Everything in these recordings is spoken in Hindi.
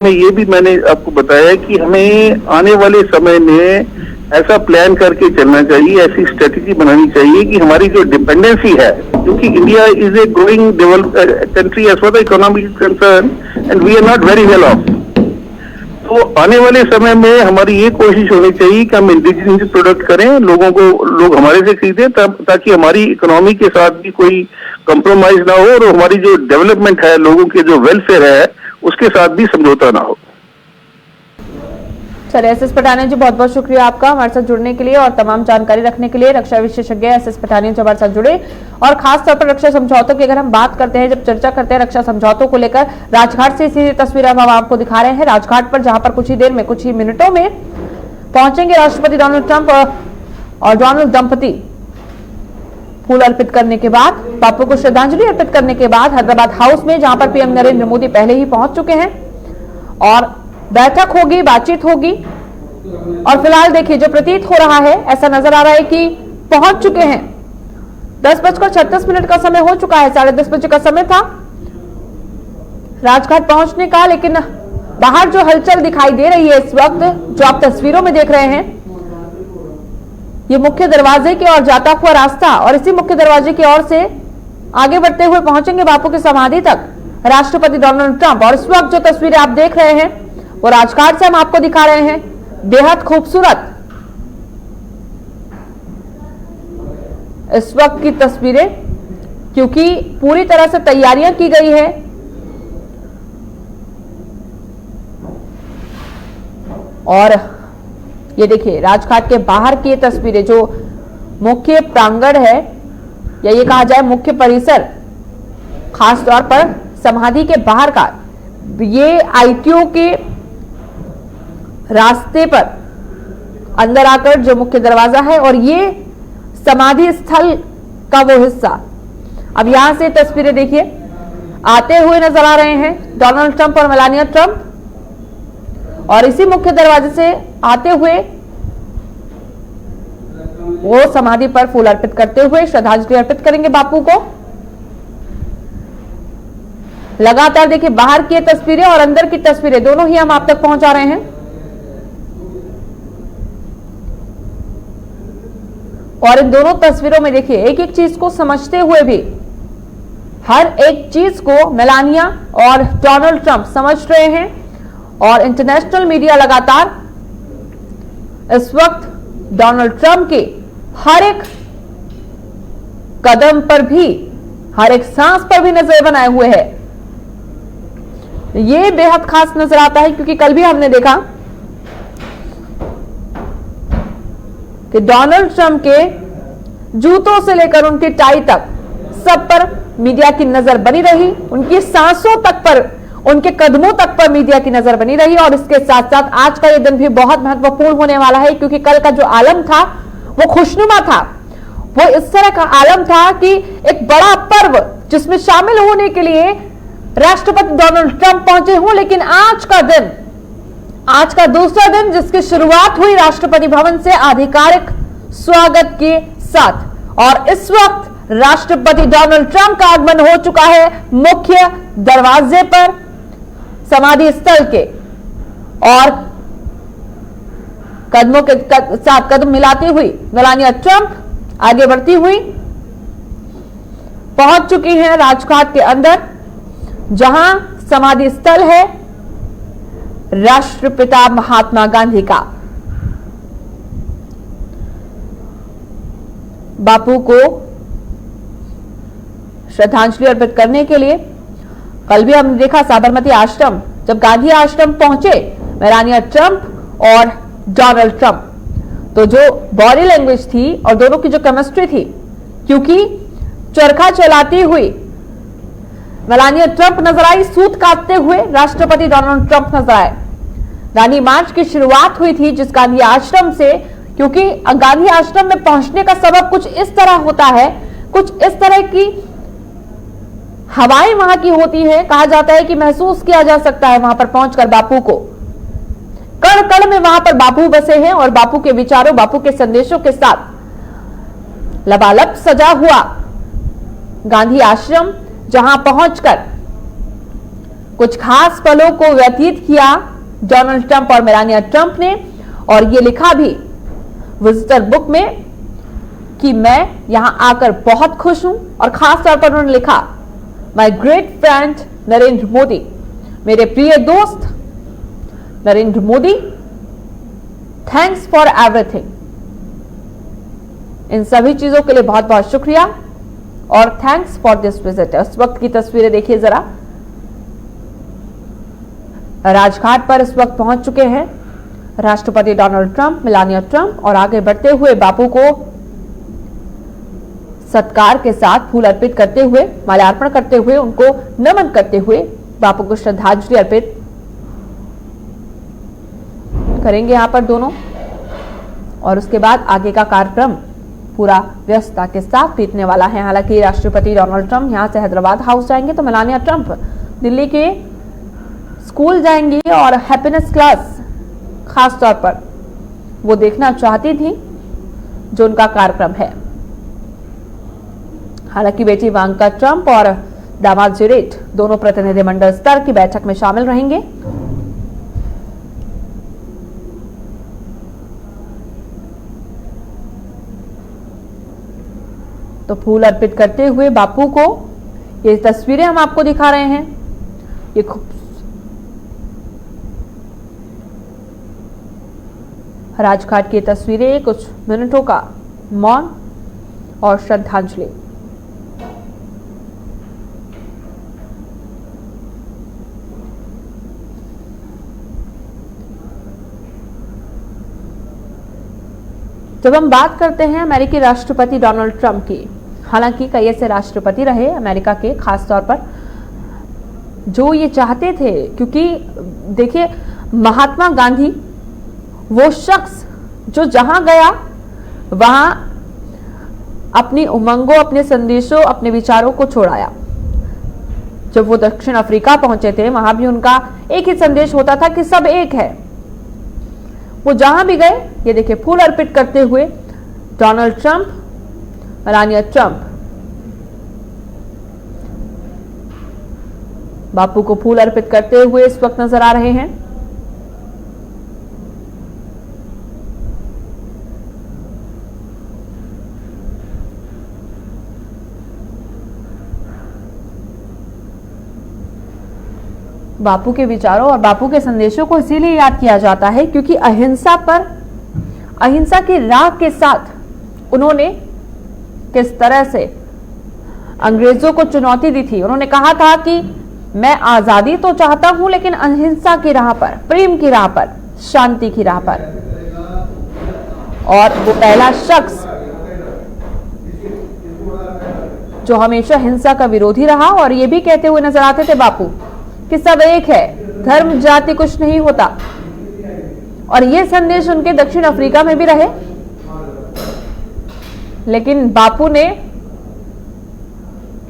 में ये भी मैंने आपको बताया कि हमें आने वाले समय में ऐसा प्लान करके चलना चाहिए, ऐसी स्ट्रेटेजी बनानी चाहिए कि हमारी जो डिपेंडेंसी है, क्योंकि India is a growing develop country as far the economy is concern and we are not very well off. तो आने वाले समय में हमारी ये कोशिश होनी चाहिए कि हम इंडिजिनियस प्रोडक्ट करें, लोग हमारे से खरीदें, ताकि हमारी इकोनॉमी के साथ भी कोई कंप्रोमाइज ना हो और हमारी जो डेवलपमेंट है, लोगों के जो वेलफेयर है, उसके साथ भी समझौता ना हो। चलिए एस एस पठानिया जी, बहुत बहुत शुक्रिया आपका हमारे साथ जुड़ने के लिए और तमाम जानकारी रखने के लिए। रक्षा विशेषज्ञ एस एस पठानिया जी हमारे साथ जुड़े और खास तौर पर रक्षा समझौतों की अगर हम बात करते हैं, जब चर्चा करते हैं रक्षा समझौतों को लेकर, राजघाट से इसी तस्वीर हम आपको दिखा रहे हैं। राजघाट पर जहां पर कुछ ही देर में, कुछ ही मिनटों में पहुंचेंगे राष्ट्रपति डोनाल्ड ट्रंप और डोनाल्ड दंपति। फूल अर्पित करने के बाद, बापू को श्रद्धांजलि अर्पित करने के बाद हैदराबाद हाउस में, जहां पर पीएम नरेंद्र मोदी पहले ही पहुंच चुके हैं और बैठक होगी, बातचीत होगी। और फिलहाल देखिए, जो प्रतीत हो रहा है, ऐसा नजर आ रहा है कि पहुंच चुके हैं। 10:36 का समय हो चुका है, 10:30 बजे का समय था राजघाट पहुंचने का। लेकिन बाहर जो हलचल दिखाई दे रही है इस वक्त, जो आप तस्वीरों में देख रहे हैं, ये मुख्य दरवाजे की ओर जाता हुआ रास्ता, और इसी मुख्य दरवाजे की ओर से आगे बढ़ते हुए पहुंचेंगे बापू की समाधि तक राष्ट्रपति डोनाल्ड ट्रंप। और इस वक्त जो तस्वीरें आप देख रहे हैं वो राजघाट से हम आपको दिखा रहे हैं, बेहद खूबसूरत इस वक्त की तस्वीरें, क्योंकि पूरी तरह से तैयारियां की गई है। और ये देखिए राजघाट के बाहर की तस्वीरें, जो मुख्य प्रांगण है या ये कहा जाए मुख्य परिसर, खास तौर पर समाधि के बाहर का, ये आईटीओ के रास्ते पर अंदर आकर जो मुख्य दरवाजा है, और ये समाधि स्थल का वो हिस्सा। अब यहां से तस्वीरें देखिए, आते हुए नजर आ रहे हैं डोनाल्ड ट्रंप और मेलानिया ट्रंप, और इसी मुख्य दरवाजे से आते हुए वो समाधि पर फूल अर्पित करते हुए श्रद्धांजलि अर्पित करेंगे बापू को। लगातार देखिए बाहर की तस्वीरें और अंदर की तस्वीरें दोनों ही हम आप तक पहुंचा रहे हैं। और इन दोनों तस्वीरों में देखिए एक एक चीज को समझते हुए भी, हर एक चीज को मेलानिया और डोनाल्ड ट्रंप समझ रहे हैं। और इंटरनेशनल मीडिया लगातार इस वक्त डोनाल्ड ट्रंप के हर एक कदम पर भी, हर एक सांस पर भी नजर बनाए हुए है। ये बेहद खास नजर आता है, क्योंकि कल भी हमने देखा कि डोनाल्ड ट्रंप के जूतों से लेकर उनकी टाई तक सब पर मीडिया की नजर बनी रही, उनकी सांसों तक पर, उनके कदमों तक पर मीडिया की नजर बनी रही। और इसके साथ साथ आज का ये दिन भी बहुत महत्वपूर्ण होने वाला है, क्योंकि कल का जो आलम था वो खुशनुमा था। वो इस तरह का आलम था कि एक बड़ा पर्व जिसमें शामिल होने के लिए राष्ट्रपति डोनाल्ड ट्रंप पहुंचे हों, लेकिन आज का दिन, आज का दूसरा दिन, जिसकी शुरुआत हुई राष्ट्रपति भवन से आधिकारिक स्वागत के साथ। और इस वक्त राष्ट्रपति डोनाल्ड ट्रंप का आगमन हो चुका है मुख्य दरवाजे पर, समाधि स्थल के, और कदमों के साथ कदम मिलाती हुई मेलानिया ट्रंप आगे बढ़ती हुई पहुंच चुकी हैं राजघाट के अंदर, जहां समाधि स्थल है राष्ट्रपिता महात्मा गांधी का। बापू को श्रद्धांजलि अर्पित करने के लिए कल भी हमने देखा साबरमती आश्रम, जब गांधी आश्रम पहुंचे मेलानिया ट्रंप और डोनाल्ड ट्रंप, तो जो बॉडी लैंग्वेज थी और दोनों की जो केमिस्ट्री थी, क्योंकि चरखा चलाती हुई मेलानिया ट्रंप नजर आई, सूत काटते हुए राष्ट्रपति डोनाल्ड ट्रंप नजर आए। गांधी मार्च की शुरुआत हुई थी जिस गांधी आश्रम से, क्योंकि गांधी आश्रम में पहुंचने का सबब कुछ इस तरह होता है, कुछ इस तरह की हवाएं वहां की होती है, कहा जाता है कि महसूस किया जा सकता है वहां पर पहुंचकर बापू को। कण कण में वहां पर बापू बसे हैं और बापू के विचारों, बापू के संदेशों के साथ लबालब सजा हुआ गांधी आश्रम, जहां पहुंचकर कुछ खास पलों को व्यतीत किया डोनाल्ड ट्रंप और मेलानिया ट्रंप ने, और ये लिखा भी विजिटर बुक में कि मैं यहां आकर बहुत खुश हूं। और खास तौर पर उन्होंने लिखा, my great friend Narendra Modi, मेरे प्रिय दोस्त Narendra Modi, thanks for everything. इन सभी चीजों के लिए बहुत बहुत शुक्रिया और थैंक्स फॉर दिस विजिट। उस वक्त की तस्वीरें देखिए जरा, राजघाट पर इस वक्त पहुंच चुके हैं राष्ट्रपति डोनाल्ड ट्रंप, मेलानिया ट्रंप, और आगे बढ़ते हुए बापू को सत्कार के साथ फूल अर्पित करते हुए, माल्यार्पण करते हुए, उनको नमन करते हुए बापू को श्रद्धांजलि अर्पित करेंगे यहां पर दोनों। और उसके बाद आगे का कार्यक्रम पूरा व्यस्तता के साथ बीतने वाला है। हालांकि राष्ट्रपति डोनाल्ड ट्रंप यहां से हैदराबाद हाउस जाएंगे तो मेलानिया ट्रंप दिल्ली के स्कूल जाएंगी और हैप्पीनेस क्लास खास तौर पर वो देखना चाहती थी जो उनका कार्यक्रम है। हालांकि बेटी इवांका ट्रंप और दामाद जेरेड दोनों प्रतिनिधिमंडल स्तर की बैठक में शामिल रहेंगे। तो फूल अर्पित करते हुए बापू को ये तस्वीरें हम आपको दिखा रहे हैं। ये राजघाट की तस्वीरें, कुछ मिनटों का मौन और श्रद्धांजलि। जब हम बात करते हैं अमेरिकी राष्ट्रपति डोनाल्ड ट्रंप की, हालांकि कई ऐसे राष्ट्रपति रहे अमेरिका के खास तौर पर जो ये चाहते थे, क्योंकि देखिए महात्मा गांधी वो शख्स जो जहां गया वहां अपनी उमंगों, अपने संदेशों, अपने विचारों को छोड़ाया। जब वो दक्षिण अफ्रीका पहुंचे थे वहां भी उनका एक ही संदेश होता था कि सब एक है। वो जहां भी गए, ये देखिए फूल अर्पित करते हुए डोनाल्ड ट्रंप, मेलानिया ट्रंप बापू को फूल अर्पित करते हुए इस वक्त नजर आ रहे हैं। बापू के विचारों और बापू के संदेशों को इसीलिए याद किया जाता है क्योंकि अहिंसा की राह के साथ उन्होंने किस तरह से अंग्रेजों को चुनौती दी थी। उन्होंने कहा था कि मैं आजादी तो चाहता हूं लेकिन अहिंसा की राह पर, प्रेम की राह पर, शांति की राह पर। और वो पहला शख्स जो हमेशा हिंसा का विरोधी रहा और ये भी कहते हुए नजर आते थे बापू कि सब एक है, धर्म जाति कुछ नहीं होता। और ये संदेश उनके दक्षिण अफ्रीका में भी रहे। लेकिन बापू ने,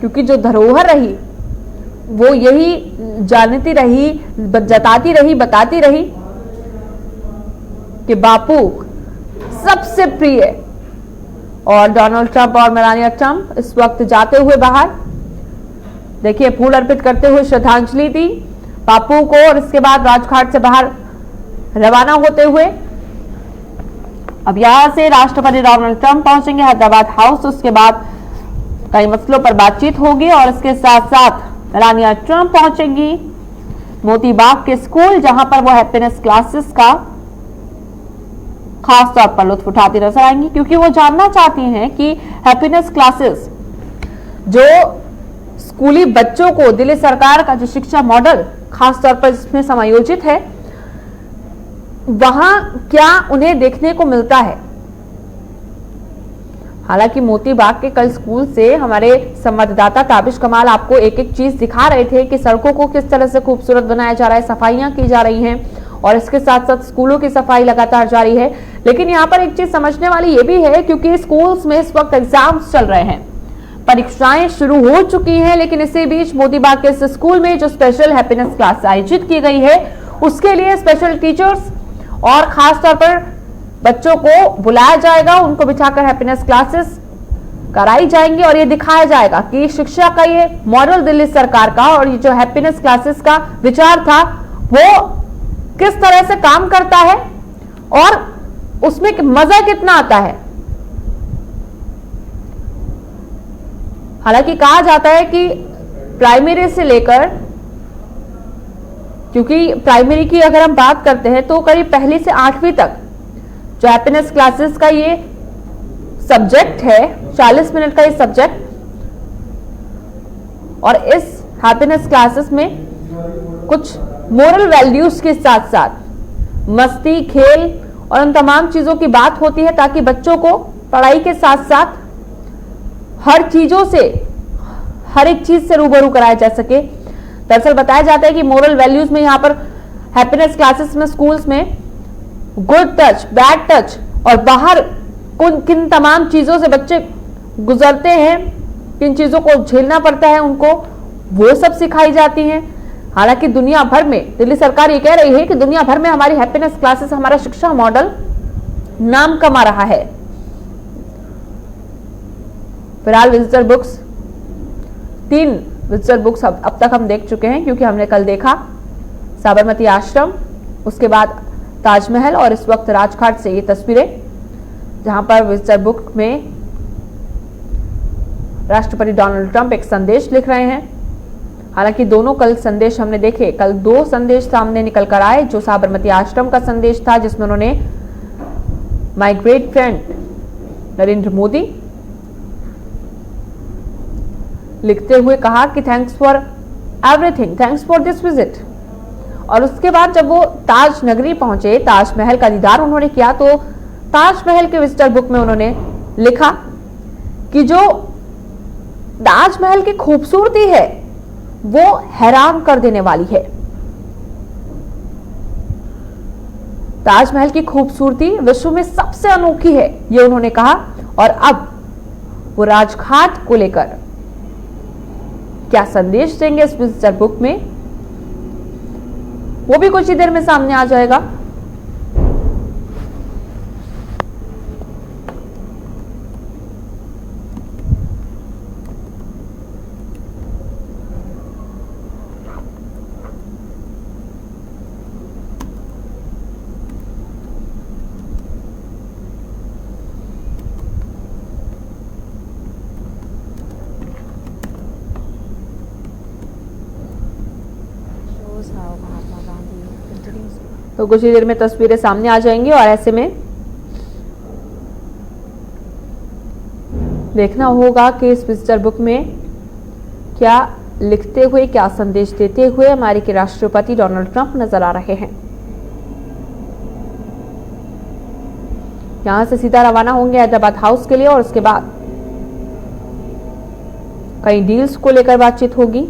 क्योंकि जो धरोहर रही वो यही जानती रही, जताती रही, बताती रही कि बापू सबसे प्रिय। और डोनाल्ड ट्रंप और मेलानिया ट्रंप इस वक्त जाते हुए बाहर, देखिए फूल अर्पित करते हुए श्रद्धांजलि दी बापू को, और इसके बाद राजघाट से बाहर रवाना होते हुए अब यहां से राष्ट्रपति डोनाल्ड ट्रंप पहुंचेंगे हैदराबाद हाउस। उसके बाद कई मसलों पर बातचीत होगी और इसके साथ साथ मेलानिया ट्रंप पहुंचेंगी मोती बाग के स्कूल, जहां पर वो हैप्पीनेस क्लासेस का खास तौर पर लुत्फ उठाती नजर आएंगी, क्योंकि वो जानना चाहती हैं कि हैप्पीनेस क्लासेस जो स्कूली बच्चों को दिल्ली सरकार का जो शिक्षा मॉडल खास तौर पर इसमें समायोजित है, वहां क्या उन्हें देखने को मिलता है। हालांकि मोती बाग के कल स्कूल से हमारे संवाददाता ताबिश कमाल आपको एक एक चीज दिखा रहे थे कि सड़कों को किस तरह से खूबसूरत बनाया जा रहा है, सफाइयां की जा रही हैं और इसके साथ साथ स्कूलों की सफाई लगातार जारी है। लेकिन यहाँ पर एक चीज समझने वाली ये भी है, क्योंकि स्कूल्स में इस वक्त एग्जाम्स चल रहे हैं, परीक्षाएं शुरू हो चुकी हैं, लेकिन इसी बीच मोती बाग के इस स्कूल में जो स्पेशल हैप्पीनेस क्लास आयोजित की गई है उसके लिए स्पेशल टीचर्स और खास तौर पर बच्चों को बुलाया जाएगा, उनको बिठाकर हैप्पीनेस क्लासेस कराई जाएंगी और ये दिखाया जाएगा कि शिक्षा का ये मॉडल दिल्ली सरकार का और ये जो हैप्पीनेस क्लासेस का विचार था वो किस तरह से काम करता है और उसमें मजा कितना आता है। हालांकि कहा जाता है कि प्राइमरी से लेकर, क्योंकि प्राइमरी की अगर हम बात करते हैं तो करीब पहली से 8वीं तक जो हैप्पीनेस क्लासेस का ये सब्जेक्ट है, 40 मिनट का ये सब्जेक्ट, और इस हैप्पीनेस क्लासेस में कुछ मोरल वैल्यूज के साथ साथ मस्ती, खेल और उन तमाम चीजों की बात होती है ताकि बच्चों को पढ़ाई के साथ साथ हर चीजों से, हर एक चीज से रूबरू कराया जा सके। दरअसल बताया जाता है कि मोरल वैल्यूज में यहाँ पर हैप्पीनेस क्लासेस में, स्कूल्स में गुड टच, बैड टच और बाहर किन तमाम चीजों से बच्चे गुजरते हैं, किन चीजों को झेलना पड़ता है उनको, वो सब सिखाई जाती हैं। हालांकि दुनिया भर में दिल्ली सरकार ये कह रही है कि दुनिया भर में हमारी हैप्पीनेस क्लासेस, हमारा शिक्षा मॉडल नाम कमा रहा है। फिलहाल विजिटर बुक्स, 3 विजिटर बुक्स अब तक हम देख चुके हैं, क्योंकि हमने कल देखा साबरमती आश्रम, उसके बाद ताजमहल और इस वक्त राजघाट से ये तस्वीरें, जहां पर विजिटर बुक में राष्ट्रपति डोनाल्ड ट्रंप एक संदेश लिख रहे हैं। हालांकि दोनों कल संदेश हमने देखे, कल 2 संदेश सामने निकल कर आए। जो साबरमती आश्रम का संदेश था जिसमें उन्होंने my great friend Narendra Modi लिखते हुए कहा कि thanks for everything, thanks for this visit. और उसके बाद जब वो ताज नगरी पहुंचे, ताजमहल का दीदार उन्होंने किया, तो ताजमहल के विजिटर बुक में उन्होंने लिखा कि जो ताजमहल की खूबसूरती है वो हैरान कर देने वाली है। ताजमहल की खूबसूरती विश्व में सबसे अनोखी है, ये उन्होंने कहा। और अब वो राजघाट को लेकर क्या संदेश देंगे इस विजिटर बुक में, वो भी कुछ ही देर में सामने आ जाएगा। तो कुछ ही देर में तस्वीरें सामने आ जाएंगी और ऐसे में देखना होगा कि इस विजिटर बुक में क्या लिखते हुए, क्या संदेश देते हुए अमेरिकी राष्ट्रपति डोनाल्ड ट्रंप नजर आ रहे हैं। यहां से सीधा रवाना होंगे हैदराबाद हाउस के लिए और उसके बाद कई डील्स को लेकर बातचीत होगी।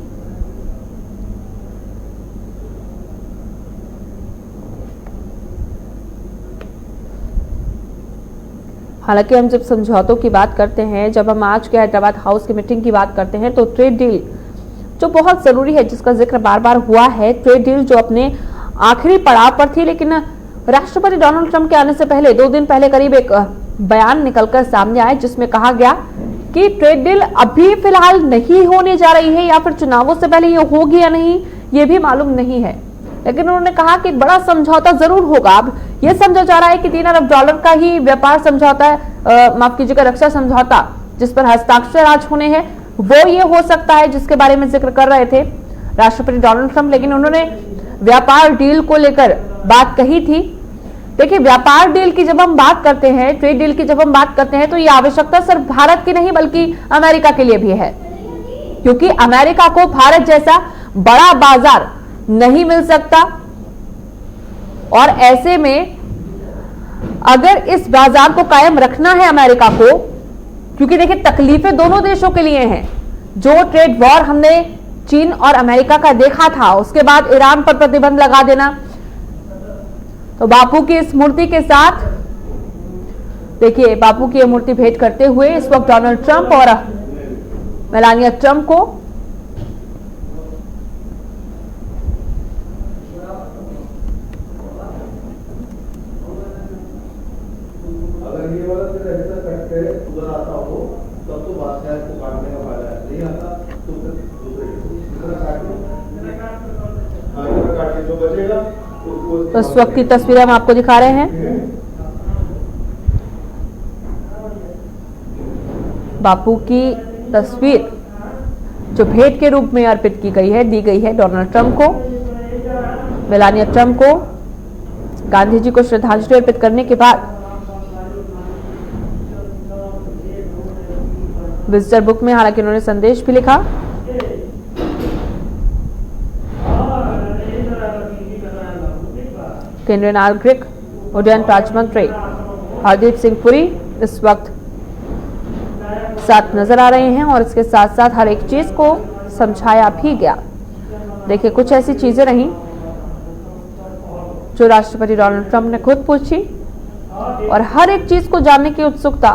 हालांकि हम जब समझौतों की बात करते हैं, जब हम आज के हैदराबाद हाउस की मीटिंग की बात करते हैं, तो ट्रेड डील जो बहुत जरूरी है, जिसका जिक्र बार बार हुआ है, ट्रेड डील जो अपने आखिरी पड़ाव पर थी, लेकिन राष्ट्रपति डोनाल्ड ट्रंप के आने से पहले 2 दिन पहले करीब एक बयान निकलकर सामने आया जिसमें कहा गया कि ट्रेड डील अभी फिलहाल नहीं होने जा रही है, या फिर चुनावों से पहले ये होगी या नहीं ये भी मालूम नहीं है। लेकिन उन्होंने कहा कि एक बड़ा समझौता जरूर होगा। अब यह समझा जा रहा है कि $3 अरब का ही व्यापार समझौता है, माफ कीजिएगा, रक्षा समझौता जिस पर हस्ताक्षर आज होने हैं, वो ये हो सकता है जिसके बारे में जिक्र कर रहे थे राष्ट्रपति डोनाल्ड ट्रंप। लेकिन उन्होंने व्यापार डील को लेकर बात कही थी। देखिए, व्यापार डील की जब हम बात करते हैं, ट्रेड डील की जब हम बात करते हैं, तो ये आवश्यकता सिर्फ भारत की नहीं बल्कि अमेरिका के लिए भी है, क्योंकि अमेरिका को भारत जैसा बड़ा बाजार नहीं मिल सकता। और ऐसे में अगर इस बाजार को कायम रखना है अमेरिका को, क्योंकि देखिए तकलीफें दोनों देशों के लिए हैं। जो ट्रेड वॉर हमने चीन और अमेरिका का देखा था, उसके बाद ईरान पर प्रतिबंध लगा देना, तो बापू की इस मूर्ति के साथ देखिए, बापू की यह मूर्ति भेंट करते हुए इस वक्त डोनाल्ड ट्रंप और मेलानिया ट्रंप को अगर ये वाला फिर ऐसा करके उधर आता हो तब तो तो इस वक्त की तस्वीरें हम आपको दिखा रहे हैं। बापू की तस्वीर जो भेंट के रूप में अर्पित की गई है, दी गई है डोनाल्ड ट्रंप को, मेलानिया ट्रंप को गांधी जी को श्रद्धांजलि अर्पित करने के बाद विजिटर बुक में हालांकि उन्होंने संदेश भी लिखा। केंद्रीय नागरिक उड्डयन राज्य मंत्री हरदीप सिंह पुरी इस वक्त साथ नजर आ रहे हैं और इसके साथ साथ हर एक चीज को समझाया भी गया। देखिए, कुछ ऐसी चीजें रही जो राष्ट्रपति डोनाल्ड ट्रंप ने खुद पूछी और हर एक चीज को जानने की उत्सुकता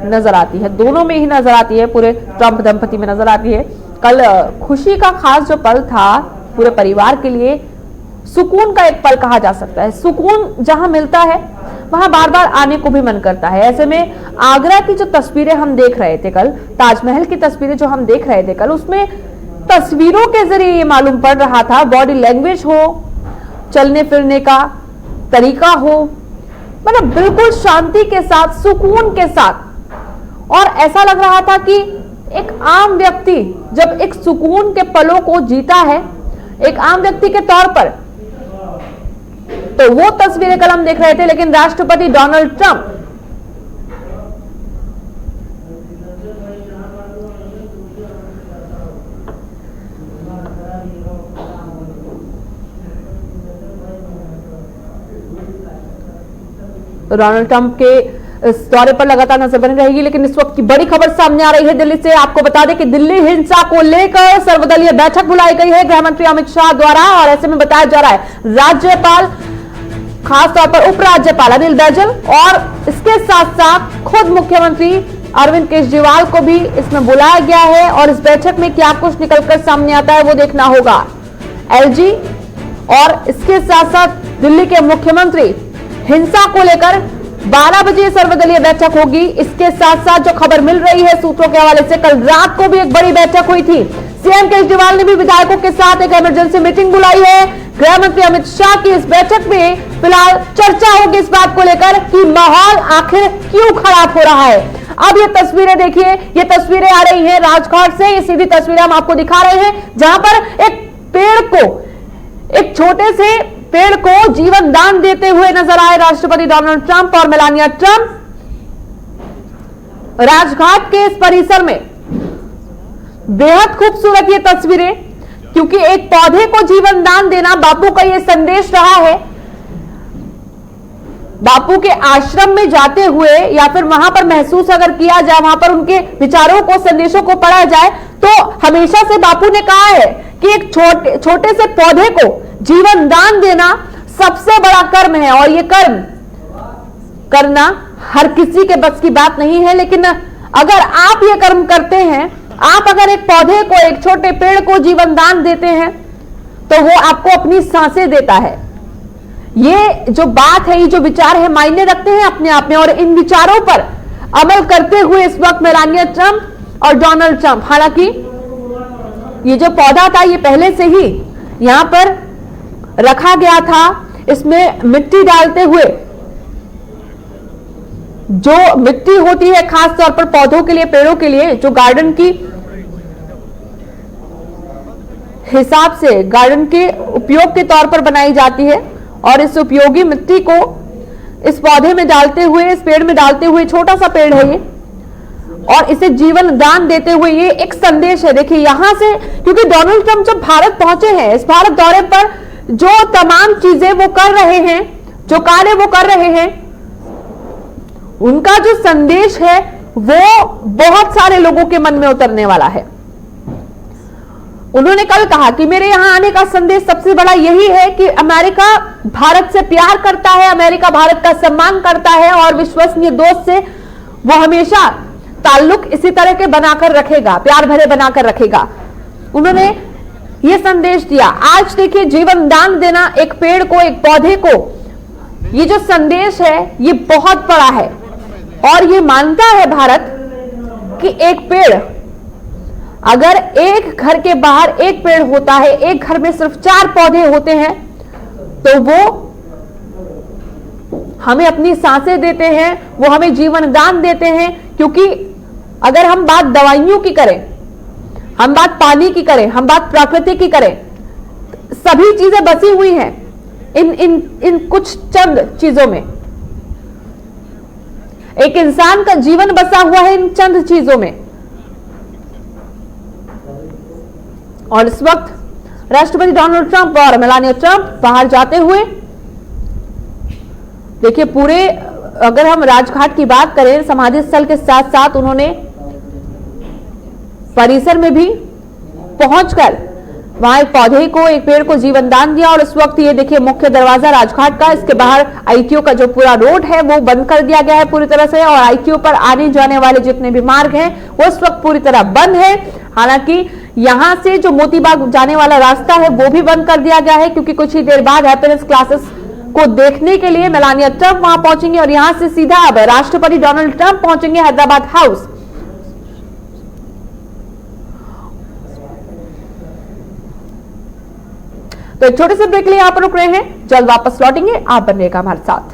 नजर आती है, दोनों में ही नजर आती है, पूरे ट्रंप दंपति में नजर आती है। कल खुशी का खास जो पल था पूरे परिवार के लिए, सुकून का एक पल कहा जा सकता है। सुकून जहां मिलता है वहां बार बार आने को भी मन करता है। ऐसे में आगरा की जो तस्वीरें हम देख रहे थे कल, ताजमहल की तस्वीरें जो हम देख रहे थे कल, उसमें तस्वीरों के जरिए ये मालूम पड़ रहा था, बॉडी लैंग्वेज हो, चलने फिरने का तरीका हो, मतलब बिल्कुल शांति के साथ, सुकून के साथ। और ऐसा लग रहा था कि एक आम व्यक्ति जब एक सुकून के पलों को जीता है, एक आम व्यक्ति के तौर पर, तो वो तस्वीरें कल हम देख रहे थे। लेकिन राष्ट्रपति डोनाल्ड ट्रंप डोनाल्ड ट्रंप के इस दौरे पर लगातार नजर बनी रहेगी। लेकिन इस वक्त की बड़ी खबर सामने आ रही है दिल्ली से। आपको बता दें कि दिल्ली हिंसा को लेकर सर्वदलीय बैठक बुलाई गई है गृह मंत्री अमित शाह द्वारा, और ऐसे में बताया जा रहा है राज्यपाल, खासतौर पर उपराज्यपाल अनिल बैजल और इसके साथ साथ खुद मुख्यमंत्री अरविंद केजरीवाल को भी इसमें बुलाया गया है। और इस बैठक में क्या कुछ निकलकर सामने आता है वो देखना होगा। एलजी और इसके साथ साथ दिल्ली के मुख्यमंत्री, हिंसा को लेकर 12 बजे सर्वदलीय बैठक होगी। इसके साथ साथ जो खबर मिल रही है सूत्रों के हवाले से, कल रात को भी एक बड़ी बैठक हुई थी। सीएम केजरीवाल ने भी विधायकों के साथ एक इमरजेंसी मीटिंग बुलाई है। गृह मंत्री अमित शाह की इस बैठक में फिलहाल चर्चा होगी इस बात को लेकर कि माहौल आखिर क्यों खराब हो रहा है। अब ये तस्वीरें देखिए, ये तस्वीरें आ रही हैं राजघाट से। ये सीधी तस्वीरें हम आपको दिखा रहे हैं जहां पर एक पेड़ को, एक छोटे से पेड़ को जीवन दान देते हुए नजर आए राष्ट्रपति डोनाल्ड ट्रंप और मेलानिया ट्रंप। राजघाट के इस परिसर में बेहद खूबसूरत ये तस्वीरें, क्योंकि एक पौधे को जीवन दान देना बापू का ये संदेश रहा है। बापू के आश्रम में जाते हुए या फिर वहां पर महसूस अगर किया जाए, वहां पर उनके विचारों को, संदेशों को पढ़ा जाए, तो हमेशा से बापू ने कहा है कि एक छोटे से पौधे को जीवन दान देना सबसे बड़ा कर्म है। और ये कर्म करना हर किसी के बस की बात नहीं है, लेकिन अगर आप ये कर्म करते हैं, आप अगर एक पौधे को, एक छोटे पेड़ को जीवन दान देते हैं, तो वो आपको अपनी सांसें देता है। ये जो बात है, ये जो विचार है, मायने रखते हैं अपने आप में। और इन विचारों पर अमल करते हुए इस वक्त मेलानिया ट्रंप और डोनाल्ड ट्रंप, हालांकि ये जो पौधा था ये पहले से ही यहां पर रखा गया था, इसमें मिट्टी डालते हुए, जो मिट्टी होती है खास तौर पर पौधों के लिए, पेड़ों के लिए, जो गार्डन की हिसाब से, गार्डन के उपयोग के तौर पर बनाई जाती है, और इस उपयोगी मिट्टी को इस पौधे में डालते हुए, इस पेड़ में डालते हुए, छोटा सा पेड़ है ये, और इसे जीवन दान देते हुए ये एक संदेश है। देखिए यहां से, क्योंकि डोनाल्ड ट्रंप जब भारत पहुंचे हैं, इस भारत दौरे पर जो तमाम चीजें वो कर रहे हैं, जो कार्य वो कर रहे हैं, उनका जो संदेश है वो बहुत सारे लोगों के मन में उतरने वाला है। उन्होंने कल कहा कि मेरे यहां आने का संदेश सबसे बड़ा यही है कि अमेरिका भारत से प्यार करता है, अमेरिका भारत का सम्मान करता है, और विश्वसनीय दोस्त से वो हमेशा ताल्लुक इसी तरह के बनाकर रखेगा, प्यार भरे बनाकर रखेगा। उन्होंने ये संदेश दिया। आज देखिए, जीवन दान देना, एक पेड़ को, एक पौधे को, ये जो संदेश है ये बहुत बड़ा है। और ये मानता है भारत कि एक पेड़, अगर एक घर के बाहर एक पेड़ होता है, एक घर में सिर्फ 4 पौधे होते हैं, तो वो हमें अपनी सांसें देते हैं, वो हमें जीवन दान देते हैं। क्योंकि अगर हम बात दवाइयों की करें, हम बात पानी की करें, हम बात प्रकृति की करें, सभी चीजें बसी हुई हैं इन कुछ चंद चीजों में। एक इंसान का जीवन बसा हुआ है इन चंद चीजों में। और इस वक्त राष्ट्रपति डोनाल्ड ट्रंप और मेलानिया ट्रंप बाहर जाते हुए, देखिए पूरे, अगर हम राजघाट की बात करें, समाधि स्थल के साथ साथ उन्होंने परिसर में भी पहुंचकर वहां एक पौधे को, एक पेड़ को जीवन दान दिया। और इस वक्त ये देखिए मुख्य दरवाजा राजघाट का, इसके बाहर आईटीओ का जो पूरा रोड है वो बंद कर दिया गया है पूरी तरह से, और आईटीओ पर आने जाने वाले जितने भी मार्ग हैं वो इस वक्त पूरी तरह बंद है। हालांकि यहां से जो मोतीबाग जाने वाला रास्ता है वो भी बंद कर दिया गया है, क्योंकि कुछ ही देर बाद हैप्पीनेस क्लासेस को देखने के लिए मेलानिया ट्रंप वहां पहुंचेंगे और यहां से सीधा अब राष्ट्रपति डोनाल्ड ट्रंप पहुंचेंगे हैदराबाद हाउस। तो एक छोटे से ब्रेक के लिए यहां पर रुक रहे हैं, जल्द वापस लौटेंगे, आप बनिएगा हमारे साथ।